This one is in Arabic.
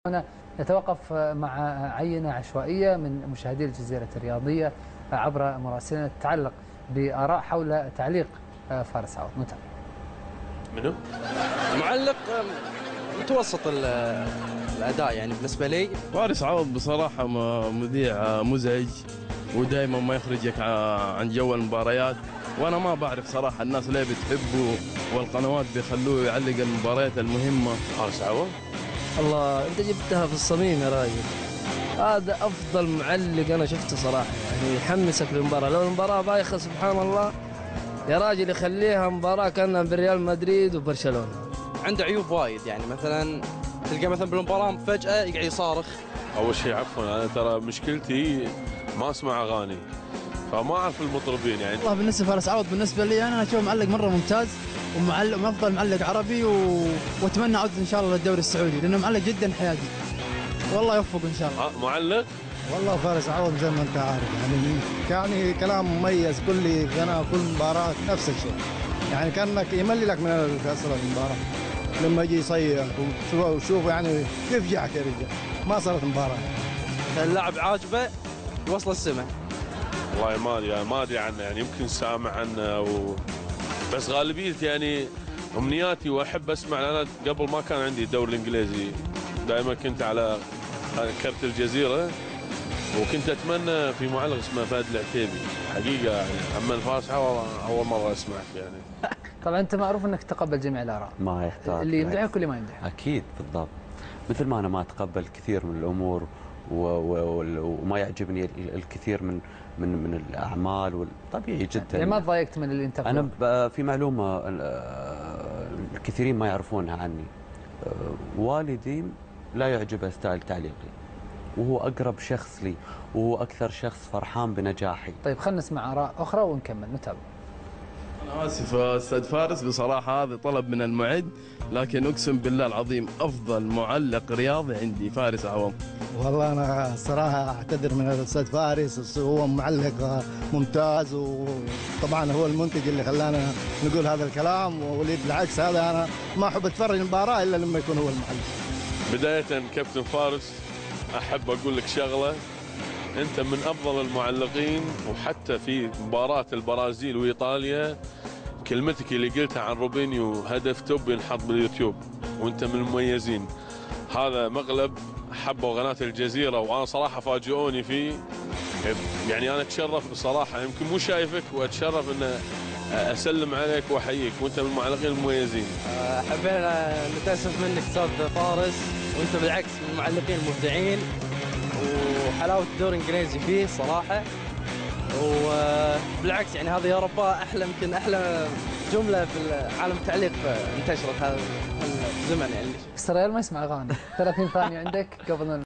هنا نتوقف مع عينة عشوائية من مشاهدي الجزيرة الرياضية عبر مراسلنا تتعلق بآراء حول تعليق فارس عوض. نتابع. منو؟ المعلق متوسط الأداء يعني بالنسبة لي. فارس عوض بصراحة مذيع مزعج ودائما ما يخرجك عن جو المباريات، وأنا ما بعرف صراحة الناس ليه بتحبه والقنوات بيخلوه يعلق المباريات المهمة. فارس عوض؟ الله أنت جبتها في الصميم يا راجل، هذا أفضل معلق أنا شفته صراحة، يعني يحمسك للمباراة. لو المباراة بايخة سبحان الله يا راجل يخليها مباراة كأنها بريال مدريد وبرشلونة. عنده عيوب وايد، يعني مثلا تلقى مثلا بالمباراة فجأة يقعد يصارخ. أول شيء عفوا أنا ترى مشكلتي ما أسمع أغاني فما أعرف المطربين يعني. والله بالنسبة لفارس عوض بالنسبة لي أنا أشوفه معلق مرة ممتاز ومعلق من أفضل معلق عربي وأتمنى عودته إن شاء الله للدوري السعودي لأنه معلق جدا حيادي. والله يوفقه إن شاء الله. معلق؟ والله فارس عوض زي ما أنت عارف يعني كلام مميز، كل قناة كل مباراة نفس الشيء، يعني كأنك يملي لك من أصل المباراة لما يجي يصيح وشوف يعني كيف جاك يا رجال، ما صارت مباراة. اللاعب عاجبه يوصل السماء. والله ما أدري عنه، يعني يمكن سامع عنه بس غالبيتي يعني أمنياتي وأحب أسمع. أنا قبل ما كان عندي الدوري الإنجليزي دائما كنت على كرت الجزيرة، وكنت أتمنى في معلق اسمه فهد العتيبي حقيقة يعني. أما الفارس عوض أول مرة أسمع يعني. طبعا أنت معروف أنك تقبل جميع الآراء، ما يحتاج اللي يمدحك واللي ما يمدحك. أكيد بالضبط، مثل ما أنا ما أتقبل كثير من الأمور وما يعجبني الكثير من الأعمال، طبيعي جدا. يعني ما تضايقت من اللي انتقدوا؟ أنا في معلومة الكثيرين ما يعرفونها عني، والدي لا يعجبه ستايل تعليقي وهو أقرب شخص لي وهو أكثر شخص فرحان بنجاحي. طيب خلينا نسمع آراء أخرى ونكمل. نتابع. أنا آسف أستاذ فارس، بصراحة هذا طلب من المعد، لكن أقسم بالله العظيم أفضل معلق رياضي عندي فارس عوض. والله أنا صراحة أعتذر من الأستاذ فارس، هو معلق ممتاز وطبعا هو المنتج اللي خلانا نقول هذا الكلام، بالعكس هذا أنا ما أحب أتفرج المباراة إلا لما يكون هو المعلق. بداية كابتن فارس أحب أقول لك شغلة، أنت من أفضل المعلقين، وحتى في مباراة البرازيل وإيطاليا كلمتك اللي قلتها عن روبينيو هدف توب ينحط باليوتيوب، وأنت من المميزين. هذا مقلب حبوا قناة الجزيرة وأنا صراحة فاجئوني فيه، يعني أنا أتشرف بصراحة، يمكن مو شايفك وأتشرف أن أسلم عليك وأحييك، وأنت من المعلقين المميزين. حبينا نتأسف منك أستاذ فارس، وأنت بالعكس من المعلقين المبدعين، وحلاوة الدوري الإنجليزي فيه صراحة، وبالعكس يعني هذا يا رباه أحلى يمكن أحلى جملة في عالم التعليق انتشرت هذا الزمن يعني. بس الريال ما يسمع أغاني. 30 ثانية عندك قبل